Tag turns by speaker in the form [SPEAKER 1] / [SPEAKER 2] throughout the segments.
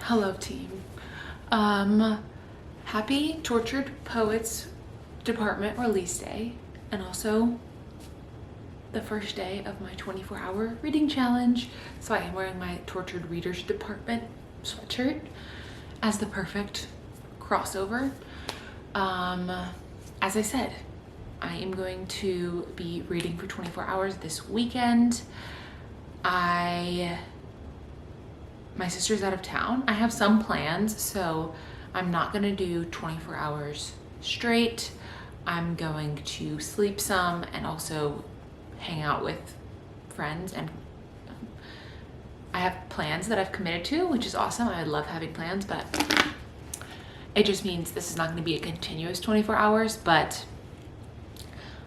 [SPEAKER 1] Hello team. Happy Tortured Poets Department release day, and also the first day of my 24-hour reading challenge. So I am wearing my Tortured Readers Department sweatshirt as the perfect crossover. As I said, I am going to be reading for 24 hours this weekend. My sister's out of town. I have some plans, so I'm not gonna do 24 hours straight. I'm going to sleep some and also hang out with friends, and I have plans that I've committed to, which is awesome. I love having plans, but it just means this is not gonna be a continuous 24 hours, but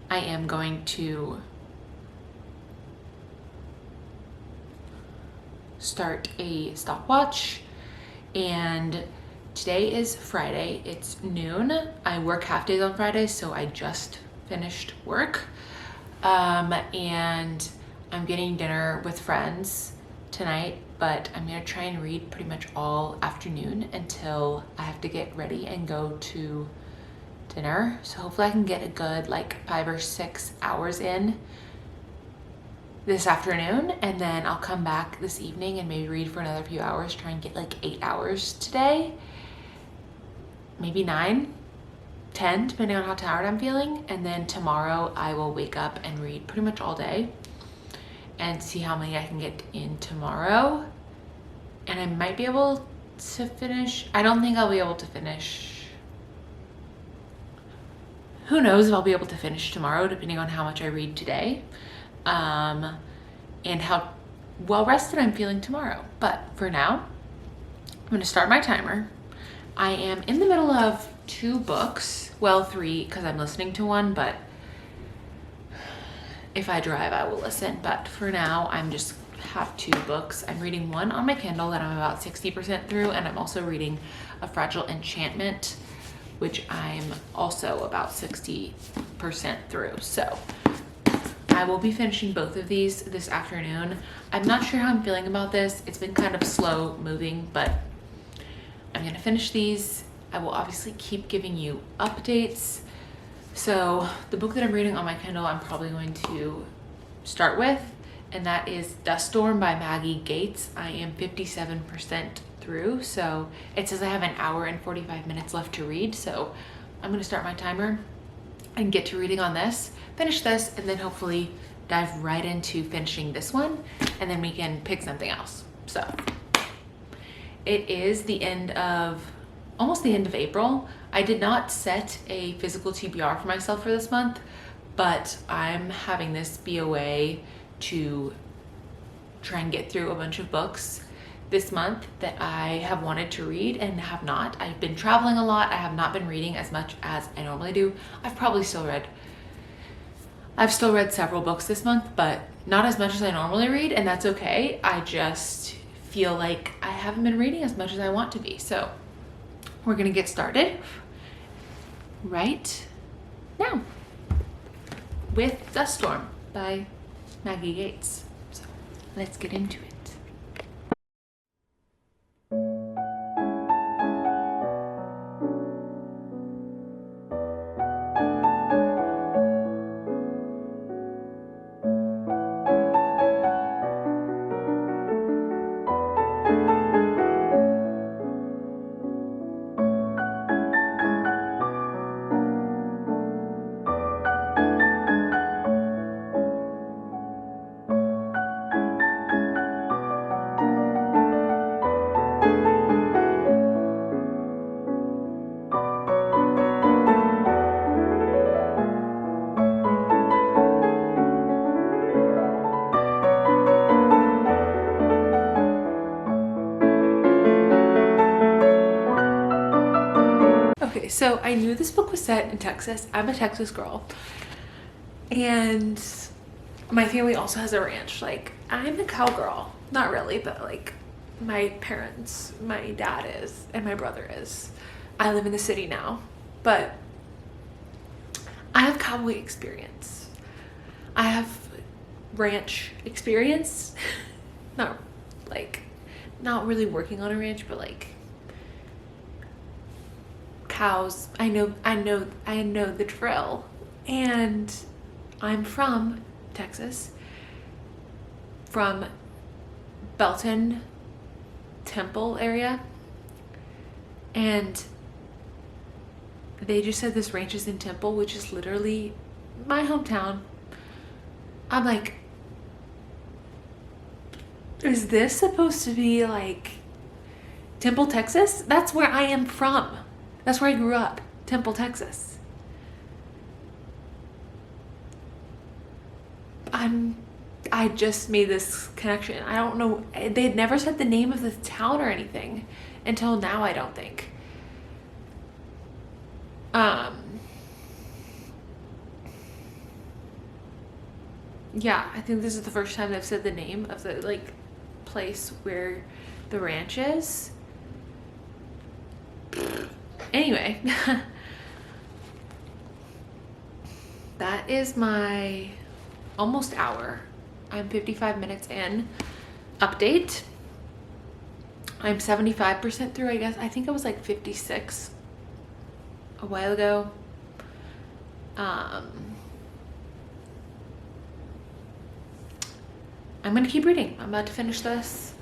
[SPEAKER 1] I am going to start a stopwatch. And today is Friday, it's noon. I work half days on Fridays, so I just finished work. And I'm getting dinner with friends tonight, but I'm gonna try and read pretty much all afternoon until I have to get ready and go to dinner. So hopefully I can get a good like 5 or 6 hours in this afternoon, and then I'll come back this evening and maybe read for another few hours, try and get like 8 hours today, maybe 9, 10, depending on how tired I'm feeling. And then tomorrow I will wake up and read pretty much all day and see how many I can get in tomorrow. And I might be able to finish. I don't think I'll be able to finish. Who knows if I'll be able to finish tomorrow, depending on how much I read today. And how well rested I'm feeling tomorrow. But for now, I'm gonna start my timer. I am in the middle of 2 books, well 3 because I'm listening to one, but if I drive I will listen. But for now I'm just have 2 books. I'm reading one on my Kindle that I'm about 60% through, and I'm also reading A Fragile Enchantment, which I'm also about 60% through. So I will be finishing both of these this afternoon. I'm not sure how I'm feeling about this. It's been kind of slow moving, but I'm gonna finish these. I will obviously keep giving you updates. So the book that I'm reading on my Kindle, I'm probably going to start with, and that is Dust Storm by Maggie Gates. I am 57% through, so it says I have an hour and 45 minutes left to read. So I'm gonna start my timer and get to reading on this, finish this, and then hopefully dive right into finishing this one, and then we can pick something else. So it is almost the end of April. I did not set a physical TBR for myself for this month, but I'm having this be a way to try and get through a bunch of books this month that I have wanted to read and have not. I've been traveling a lot. I have not been reading as much as I normally do. I've still read several books this month, but not as much as I normally read, and that's okay. I just feel like I haven't been reading as much as I want to be. So we're gonna get started right now with Dust Storm by Maggie Gates. So let's get into it. Okay, so I knew this book was set in Texas. I'm a Texas girl, and my family also has a ranch. Like, I'm a cowgirl. Not really, but like my parents, my dad is, and my brother is. I live in the city now, but I have cowboy experience. I have ranch experience. Not like not really working on a ranch, but like cows. I know the drill. And I'm from Texas, from Belton Temple area, and they just said this ranch is in Temple, which is literally my hometown. I'm like, is this supposed to be like Temple, Texas? That's where I am from. That's where I grew up, Temple, Texas. I just made this connection. I don't know. They had never said the name of the town or anything until now, I don't think. Yeah, I think this is the first time they've said the name of the like place where the ranch is. Anyway, that is my almost hour. I'm 55 minutes in. Update. I'm 75% through, I guess. I think I was like 56 a while ago. I'm gonna keep reading. I'm about to finish this.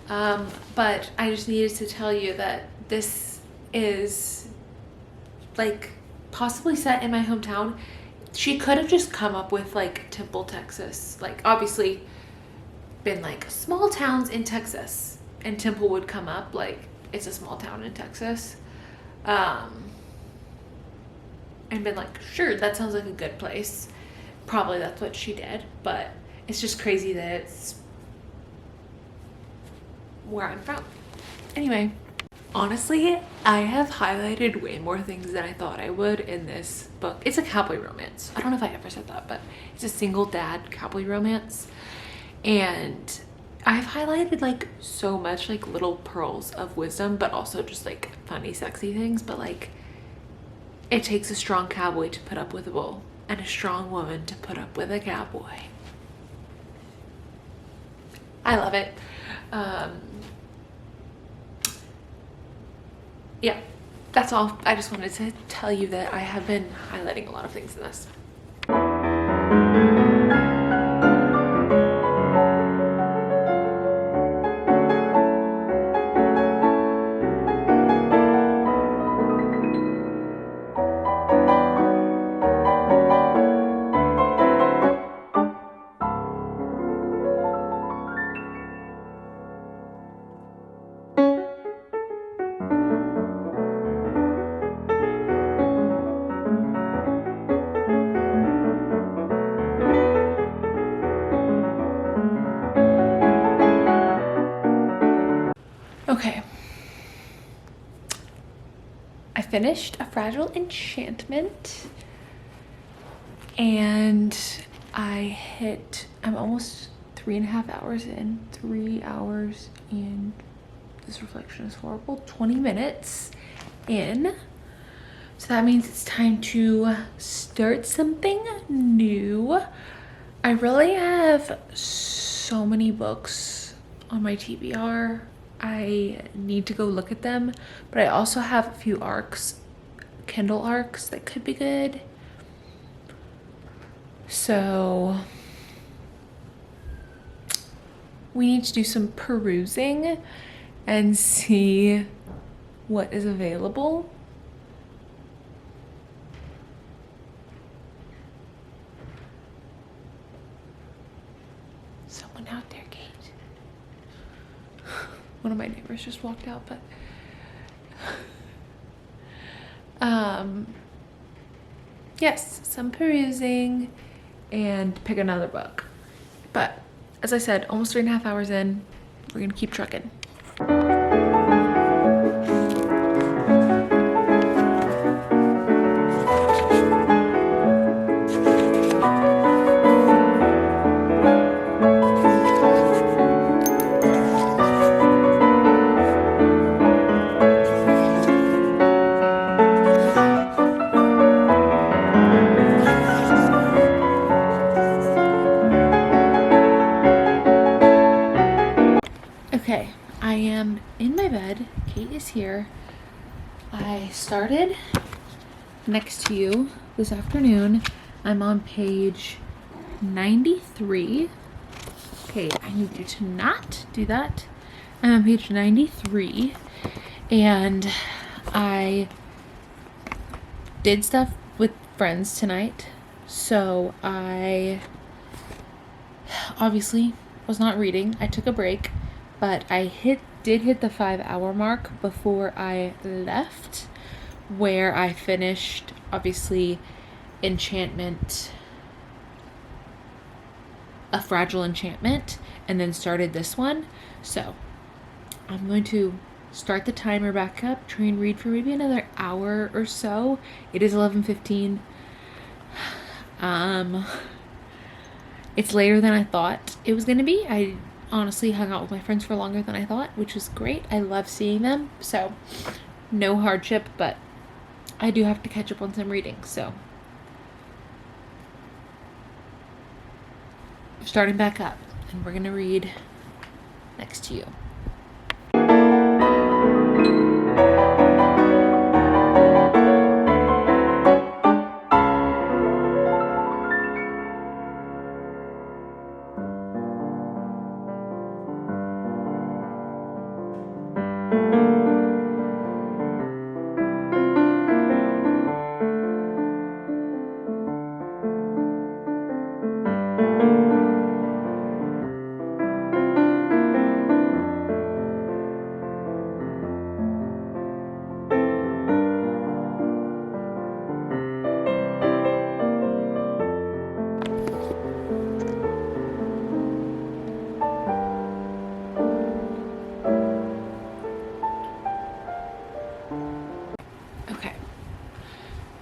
[SPEAKER 1] But I just needed to tell you that this is like possibly set in my hometown. She could have just come up with like Temple, Texas. Like obviously been like small towns in Texas, and Temple would come up like it's a small town in Texas. And been like, sure, that sounds like a good place. Probably that's what she did, but it's just crazy that it's where I'm from. Anyway, honestly, I have highlighted way more things than I thought I would in this book. It's a cowboy romance. I don't know if I ever said that, but it's a single dad cowboy romance. And I've highlighted like so much like little pearls of wisdom, but also just like funny, sexy things. But like, it takes a strong cowboy to put up with a bull and a strong woman to put up with a cowboy. I love it. Yeah, that's all. I just wanted to tell you that I have been highlighting a lot of things in this. Okay, I finished A Fragile Enchantment, and I'm almost 3.5 hours in. 3 hours and this reflection is horrible. 20 minutes in. So that means it's time to start something new. I really have so many books on my TBR. I need to go look at them, but I also have a few Kindle arcs that could be good. So we need to do some perusing and see what is available. Someone out there, Kate. One of my neighbors just walked out, but yes, some perusing and pick another book. But as I said, almost 3.5 hours in, we're gonna keep trucking. Okay, bed. Kate is here. I started Next to You this afternoon. I'm on page 93. Okay, I need you to not do that. I'm on page 93, and I did stuff with friends tonight, so I obviously was not reading. I took a break, but I did hit the 5-hour mark before I left, where I finished obviously Enchantment, A Fragile Enchantment, and then started this one. So I'm going to start the timer back up, try and read for maybe another hour or so. It is 11:15. It's later than I thought it was gonna be. I honestly hung out with my friends for longer than I thought, which was great. I love seeing them, so no hardship, but I do have to catch up on some reading, so starting back up, and we're gonna read Next to You. Okay.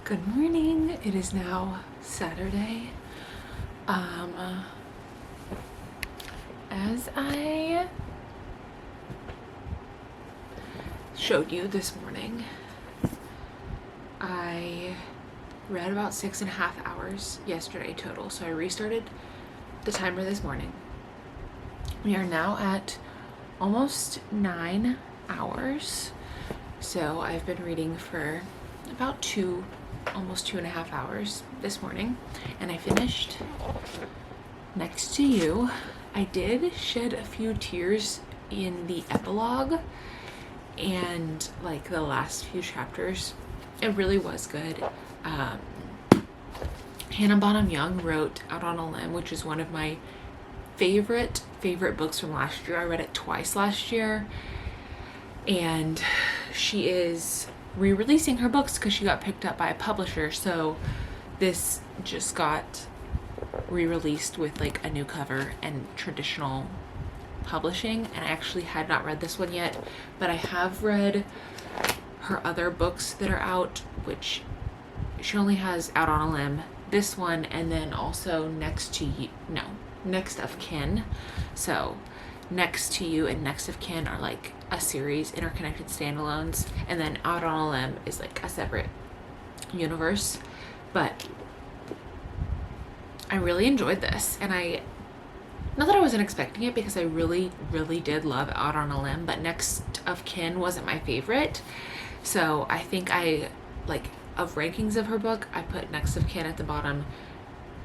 [SPEAKER 1] Good morning. It is now Saturday. As I showed you this morning, I read about 6.5 hours yesterday total, so I restarted the timer this morning. We are now at almost 9 hours, so I've been reading for about almost 2.5 hours this morning, and I finished Next to You. I did shed a few tears in the epilogue and like the last few chapters. It really was good. Hannah Bonham Young wrote Out on a Limb, which is one of my favorite books from last year. I read it twice last year, and she is re-releasing her books because she got picked up by a publisher, so this just got re-released with like a new cover and traditional publishing. And I actually had not read this one yet, but I have read her other books that are out, which she only has Out on a Limb, this one, and then also Next of Kin. So Next to You and Next of Kin are like a series, interconnected standalones, and then Out on a Limb is like a separate universe. But I really enjoyed this, and not that I wasn't expecting it, because I really did love Out on a Limb, but Next of Kin wasn't my favorite. So I think of rankings of her book, I put Next of Kin at the bottom,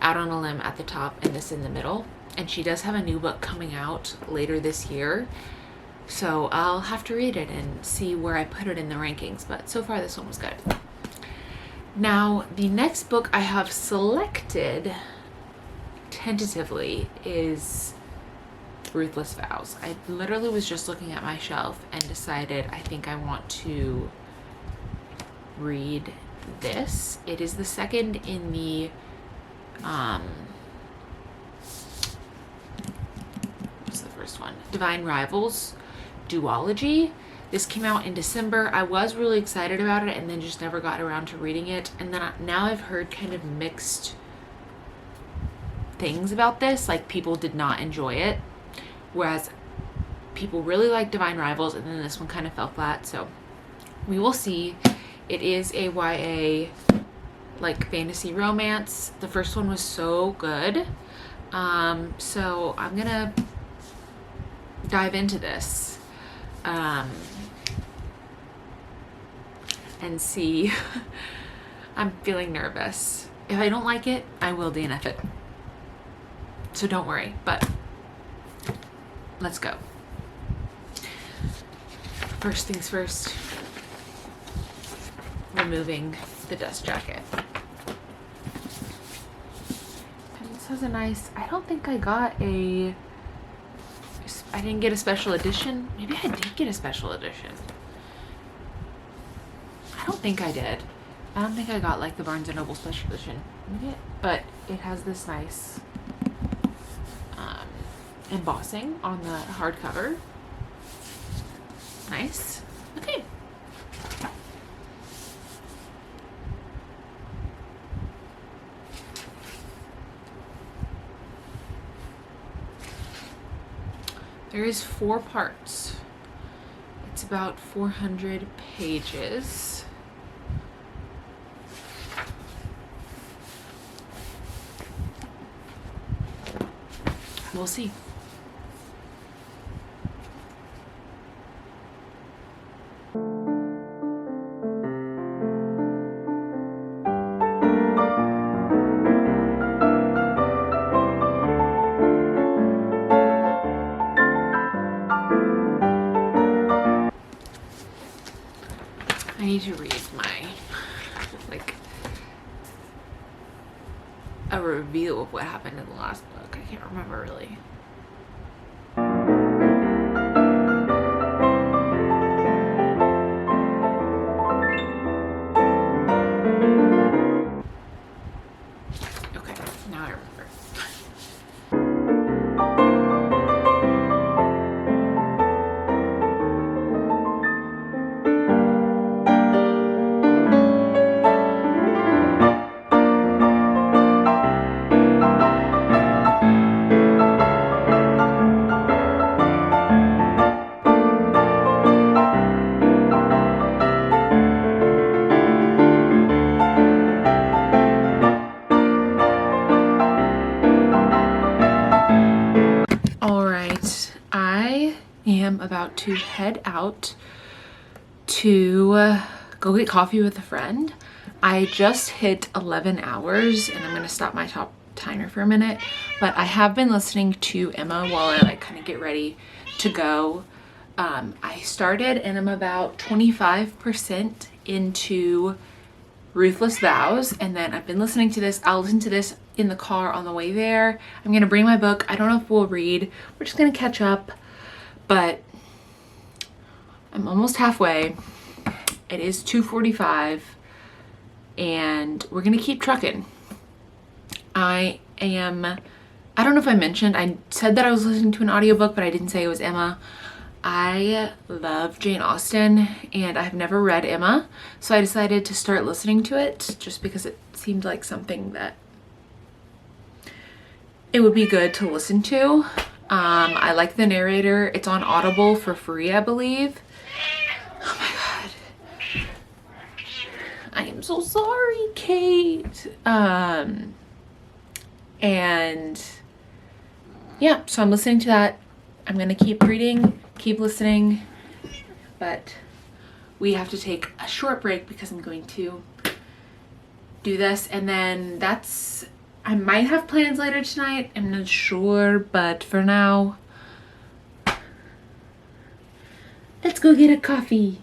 [SPEAKER 1] Out on a Limb at the top, and this in the middle. And she does have a new book coming out later this year, so I'll have to read it and see where I put it in the rankings, but so far this one was good. Now, the next book I have selected tentatively is Ruthless Vows. I literally was just looking at my shelf and decided I think I want to read this. It is the second in the what's the first one? Divine Rivals duology. This came out in December. I was really excited about it and then just never got around to reading it. And then now I've heard kind of mixed things about this. Like, people did not enjoy it, whereas people really liked Divine Rivals, and then this one kind of fell flat. So we will see. It is a YA like fantasy romance. The first one was so good. So I'm gonna dive into this. and see. I'm feeling nervous. If I don't like it, I will DNF it. So don't worry, but let's go. First things first, removing the dust jacket. And this has a nice, I don't think I didn't get a special edition. Maybe I did get a special edition. I don't think I did. I don't think I got like the Barnes & Noble special edition. Maybe but it has this nice embossing on the hardcover. Nice. Okay. There is 4 parts. It's about 400 pages. We'll see. I need to read a review of what happened in the last book. I can't remember really. Okay, now I remember. About to head out to go get coffee with a friend. I just hit 11 hours and I'm going to stop my top timer for a minute, but I have been listening to Emma while I like kind of get ready to go. I started and I'm about 25% into Ruthless Vows, and then I've been listening to this. I'll listen to this in the car on the way there. I'm going to bring my book. I don't know if we'll read. We're just going to catch up, but I'm almost halfway. It is 2:45 and we're gonna keep trucking. I don't know if I mentioned, I said that I was listening to an audiobook, but I didn't say it was Emma. I love Jane Austen and I've never read Emma, so I decided to start listening to it just because it seemed like something that it would be good to listen to. I like the narrator. It's on Audible for free, I believe. Oh my god. I am so sorry, Kate. And yeah, so I'm listening to that. I'm gonna keep reading, keep listening, but we have to take a short break because I'm going to do this, and then I might have plans later tonight. I'm not sure, but for now, let's go get a coffee.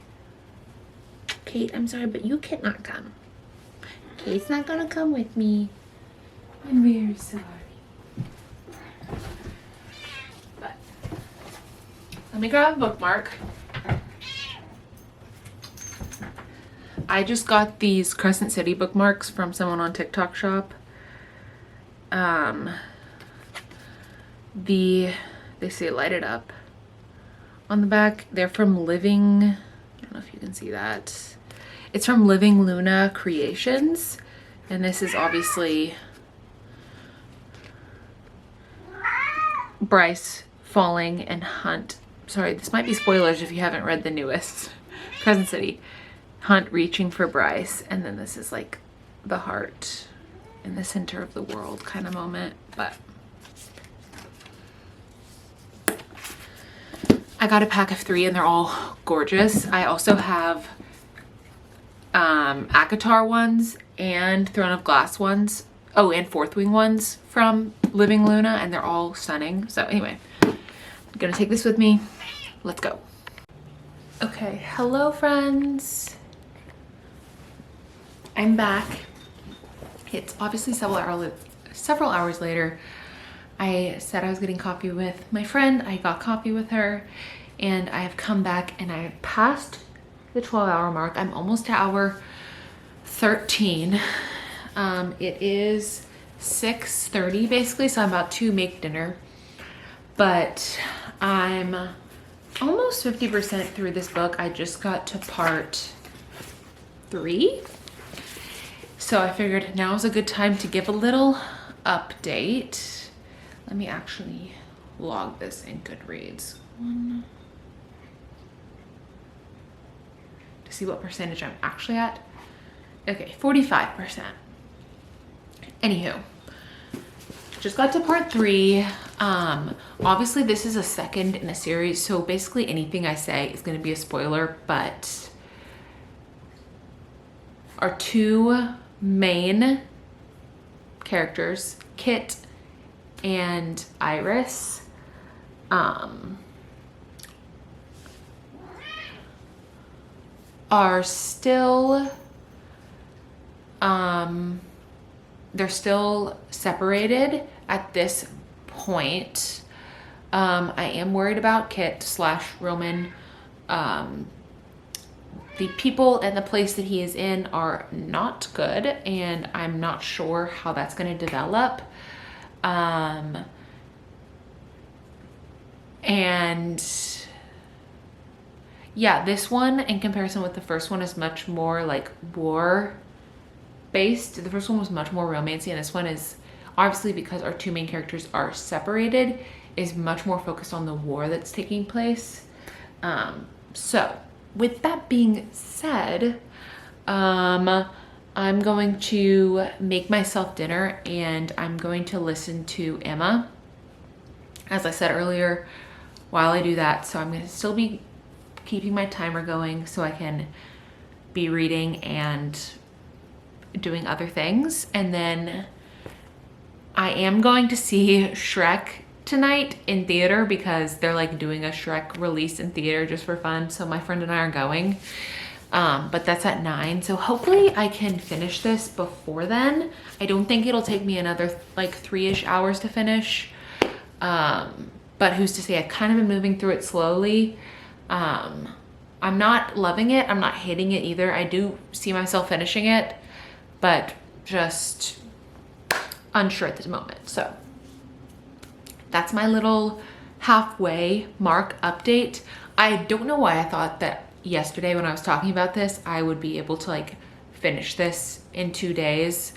[SPEAKER 1] Kate, I'm sorry, but you cannot come. Kate's not gonna come with me. I'm very sorry. But let me grab a bookmark. I just got these Crescent City bookmarks from someone on TikTok shop. They say light it up on the back. They're from Living, I don't know if you can see that. It's from Living Luna Creations, and this is obviously Bryce falling and Hunt. Sorry, this might be spoilers if you haven't read the newest. Crescent City. Hunt reaching for Bryce, and then this is like the heart in the center of the world kind of moment. But I got a pack of 3 and they're all gorgeous. I also have ACOTAR ones and Throne of Glass ones. Oh, and Fourth Wing ones from Living Luna, and they're all stunning. So anyway, I'm gonna take this with me. Let's go. Okay, hello friends. I'm back. It's obviously several hours later. I said I was getting coffee with my friend. I got coffee with her, and I have come back and I have passed the 12-hour mark. I'm almost to hour 13. It is 6:30 basically, so I'm about to make dinner, but I'm almost 50% through this book. I just got to part 3, so I figured now is a good time to give a little update. Let me actually log this in Goodreads to see what percentage I'm actually at. Okay, 45%. Anywho, just got to part 3. Obviously this is a second in a series, so basically anything I say is going to be a spoiler, but our 2 main characters, Kit and Iris, are still they're still separated at this point. I am worried about Kit / Roman. The people and the place that he is in are not good, and I'm not sure how that's going to develop. And yeah, this one in comparison with the first one is much more like war based. The first one was much more romancy, and this one is, obviously because our 2 main characters are separated, is much more focused on the war that's taking place. So with that being said, I'm going to make myself dinner and I'm going to listen to Emma, as I said earlier, while I do that. So I'm going to still be keeping my timer going so I can be reading and doing other things. And then I am going to see Shrek tonight in theater because they're like doing a Shrek release in theater just for fun. So my friend and I are going, but that's at 9. So hopefully I can finish this before then. I don't think it'll take me another like 3-ish hours to finish. But who's to say? I've kind of been moving through it slowly. I'm not loving it. I'm not hating it either. I do see myself finishing it, but just unsure at this moment. So that's my little halfway mark update. I don't know why I thought that yesterday when I was talking about this, I would be able to like finish this in 2 days.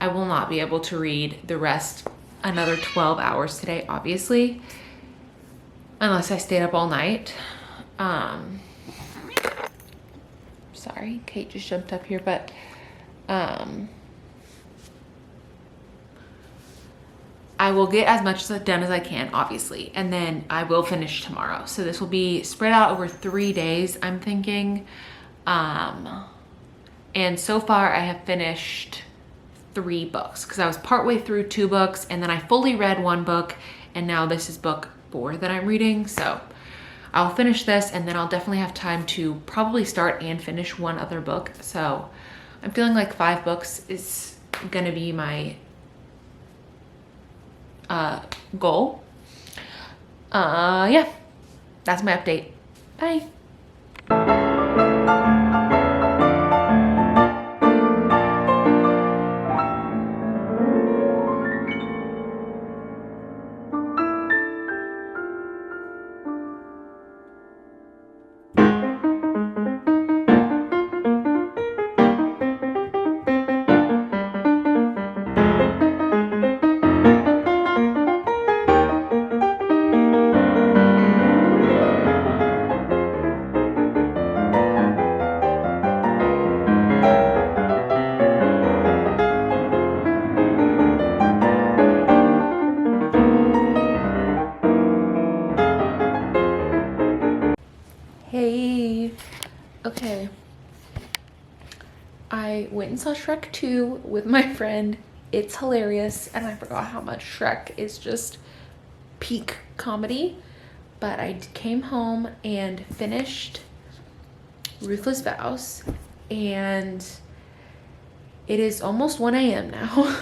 [SPEAKER 1] I will not be able to read the rest another 12 hours today, obviously, unless I stayed up all night. Sorry, Kate just jumped up here, but I will get as much done as I can, obviously, and then I will finish tomorrow. So this will be spread out over 3 days, I'm thinking. And so far I have finished 3 books because I was partway through 2 books and then I fully read 1 book, and now this is book 4 that I'm reading. So I'll finish this and then I'll definitely have time to probably start and finish 1 other book. So I'm feeling like 5 books is gonna be my goal. Yeah, that's my update. Bye. Hey, okay. I went and saw Shrek 2 with my friend. It's hilarious, and I forgot how much Shrek is just peak comedy. But I came home and finished Ruthless Vows, and it is almost 1 a.m. now.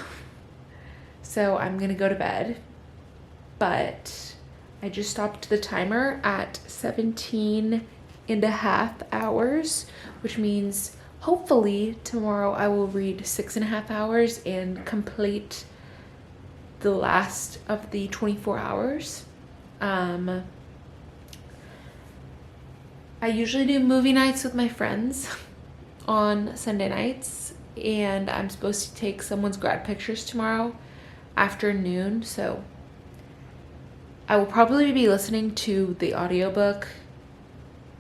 [SPEAKER 1] So I'm gonna go to bed, but I just stopped the timer at 17.5 hours, which means hopefully tomorrow I will read 6.5 hours and complete the last of the 24 hours. I usually do movie nights with my friends on Sunday nights, and I'm supposed to take someone's grad pictures tomorrow afternoon, so I will probably be listening to the audiobook,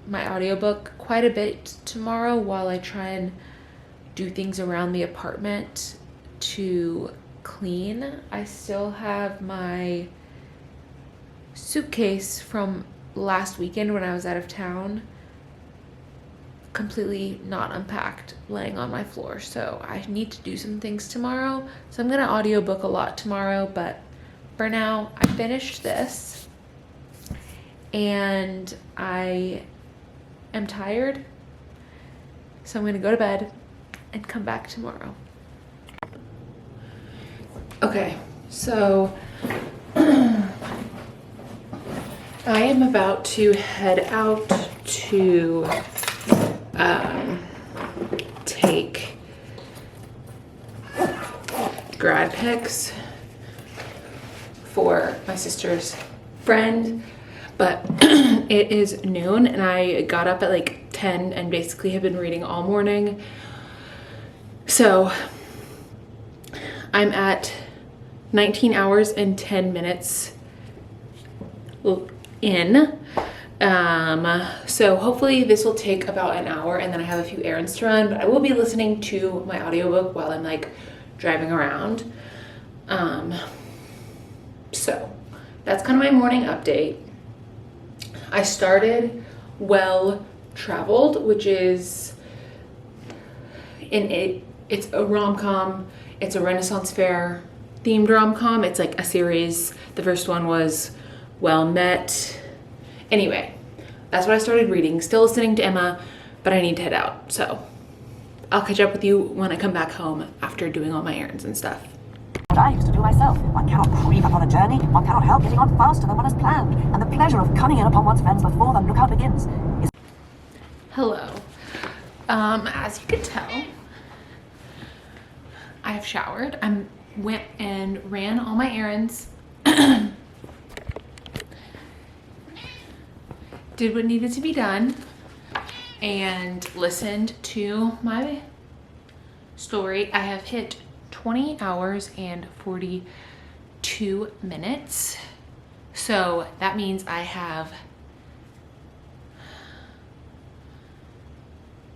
[SPEAKER 1] my audiobook, quite a bit tomorrow while I try and do things around the apartment to clean. I still have my suitcase from last weekend when I was out of town completely not unpacked, laying on my floor, so I need to do some things tomorrow. So I'm gonna audiobook a lot tomorrow, but for now I finished this and I am tired, so I'm gonna go to bed and come back tomorrow. Okay, so I am about to head out to take grad pics for my sister's friend, but it is noon and I got up at like 10 and basically have been reading all morning. So I'm at 19 hours and 10 minutes in. So hopefully this will take about an hour and then I have a few errands to run, but I will be listening to my audiobook while I'm like driving around. So that's kind of my morning update. I started Well Traveled, which is it's a rom-com. It's a Renaissance Fair themed rom-com. It's like a series. The first one was Well Met. Anyway, that's what I started reading. Still listening to Emma, but I need to head out. So I'll catch up with you when I come back home after doing all my errands and stuff.
[SPEAKER 2] What I used to do myself. One cannot creep upon a journey. One cannot help getting on faster than one has planned. And the pleasure of coming in upon one's friends before the lookout begins is...
[SPEAKER 1] Hello. As you can tell, I have showered. I went and ran all my errands. Did what needed to be done and listened to my story. I have hit 20 hours and 42 minutes. So that means I have,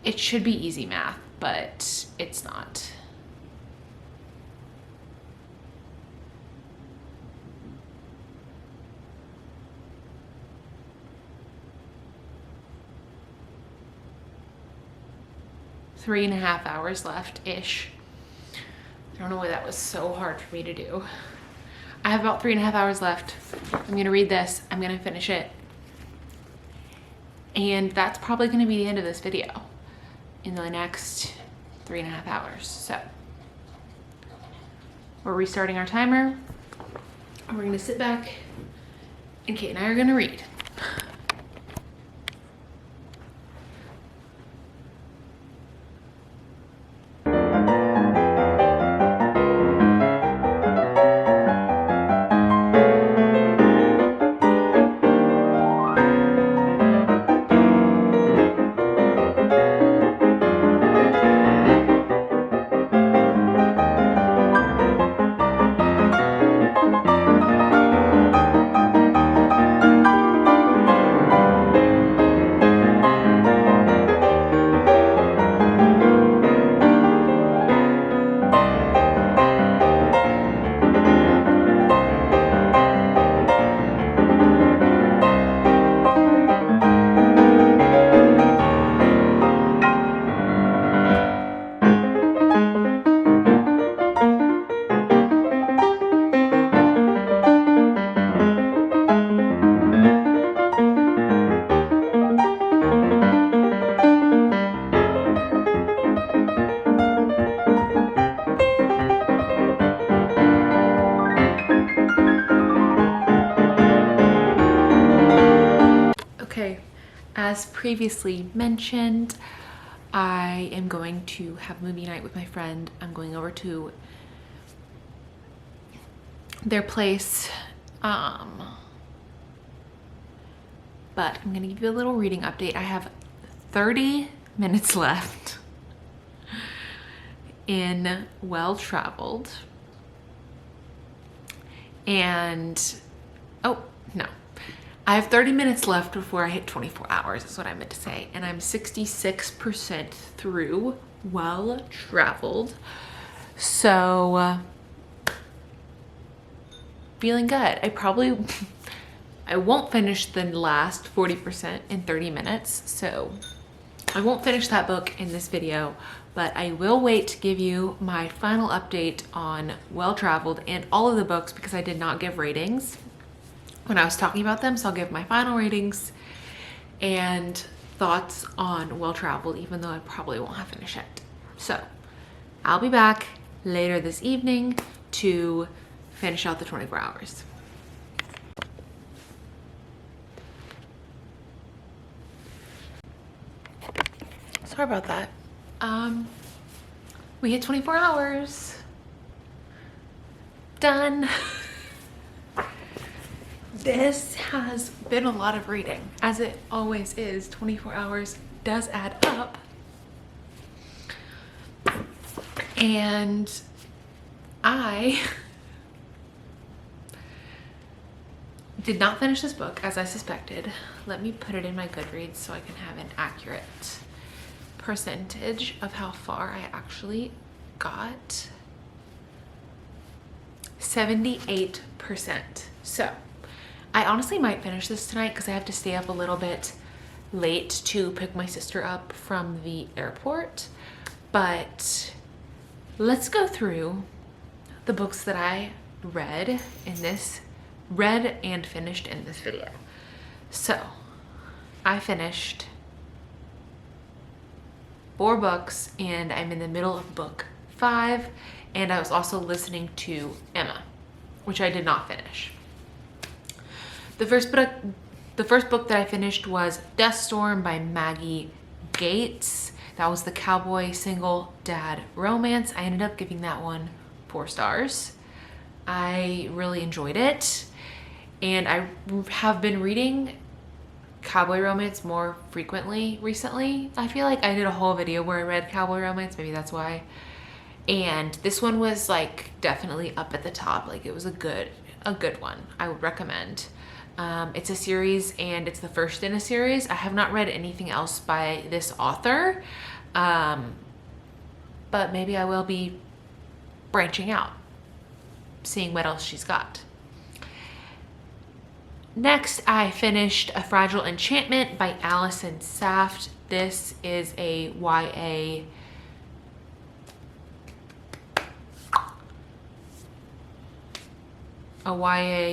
[SPEAKER 1] it should be easy math, but it's not. Three and a half hours left-ish. I don't know why that was so hard for me to do. I have about 3.5 hours left. I'm gonna read this, I'm gonna finish it. And that's probably gonna be the end of this video in the next 3.5 hours. So we're restarting our timer. We're gonna sit back and Kate and I are gonna read. previously mentioned, I am going to have movie night with my friend. I'm going over to their place. But I'm gonna give you a little reading update. I have 30 minutes left in Well Traveled. And, oh, no. I have 30 minutes left before I hit 24 hours is what I meant to say. And I'm 66% through Well Traveled. So, feeling good. I won't finish the last 40% in 30 minutes. So I won't finish that book in this video, but I will wait to give you my final update on Well Traveled and all of the books because I did not give ratings when I was talking about them. So I'll give my final ratings and thoughts on Well Traveled, even though I probably won't have finished it. So I'll be back later this evening to finish out the 24 hours. Sorry about that. We hit 24 hours. Done. This has been a lot of reading, as it always is. 24 hours does add up. And I did not finish this book as I suspected. Let me put it in my Goodreads so I can have an accurate percentage of how far I actually got. 78%. So I honestly might finish this tonight because I have to stay up a little bit late to pick my sister up from the airport. But let's go through the books that I read and finished in this video. So I finished 4 books and I'm in the middle of book 5, and I was also listening to Emma, which I did not finish. The first book that I finished was Death Storm by Maggie Gates. That was the cowboy single dad romance. I ended up giving that one 4 stars. I really enjoyed it, and I have been reading cowboy romance more frequently recently. I feel like I did a whole video where I read cowboy romance, maybe that's why. And this one was like definitely up at the top. Like it was a good one. I would recommend. It's a series and it's the first in a series. I have not read anything else by this author, but maybe I will be branching out, seeing what else she's got. Next, I finished A Fragile Enchantment by Allison Saft. This is a YA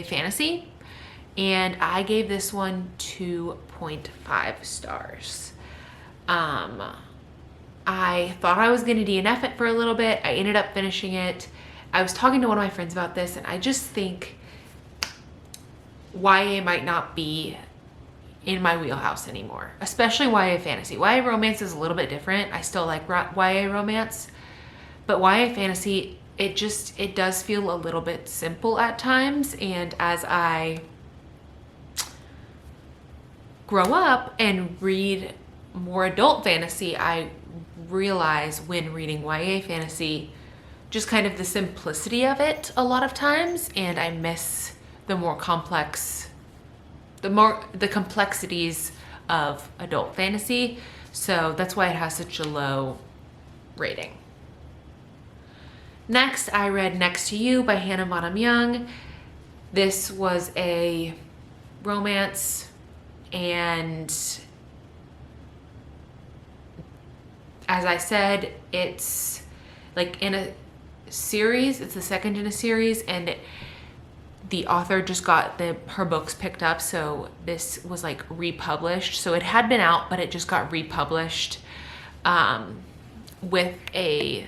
[SPEAKER 1] fantasy, and I gave this one 2.5 stars. I thought I was going to DNF it for a little bit. I ended up finishing it. I was talking to one of my friends about this, and I just think YA might not be in my wheelhouse anymore, especially YA fantasy. YA romance is a little bit different. I still like YA romance, but YA fantasy, it does feel a little bit simple at times. And as I grow up and read more adult fantasy, I realize when reading YA fantasy, just kind of the simplicity of it a lot of times, and I miss the more complex, the complexities of adult fantasy. So that's why it has such a low rating. Next, I read Next to You by Hannah Bonham Young. This was a romance, and as I said, it's like in a series. It's the second in a series, and the author just got her books picked up, so this was like republished. So it had been out, but it just got republished with a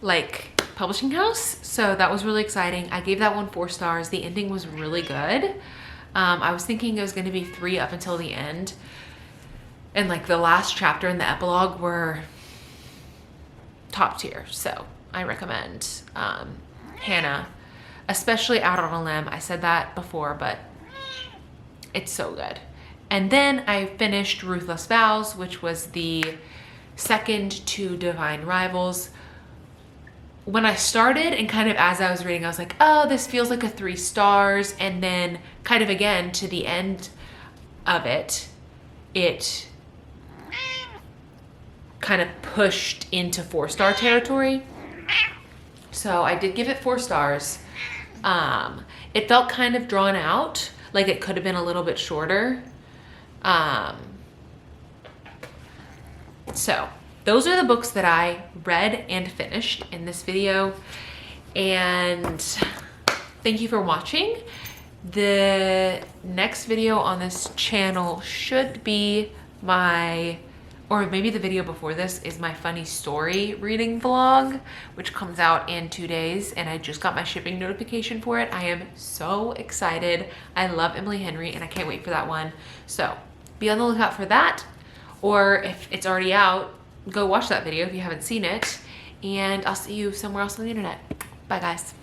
[SPEAKER 1] like publishing house. So that was really exciting. I gave that one 4 stars. The ending was really good. I was thinking it was going to be 3 up until the end. And like the last chapter and the epilogue were top tier. So I recommend Hannah, especially Out on a Limb. I said that before, but it's so good. And then I finished Ruthless Vows, which was the second to Divine Rivals. When I started and kind of as I was reading, I was like, oh, this feels like a 3 stars. And then kind of again to the end of it, it kind of pushed into 4-star territory. So I did give it 4 stars. It felt kind of drawn out, like it could have been a little bit shorter. So those are the books that I read and finished in this video. And thank you for watching. The next video on this channel should be or maybe the video before this is my funny story reading vlog, which comes out in 2 days, and I just got my shipping notification for it. I am so excited. I love Emily Henry and I can't wait for that one. So be on the lookout for that, or if it's already out, go watch that video if you haven't seen it, and I'll see you somewhere else on the internet. Bye guys.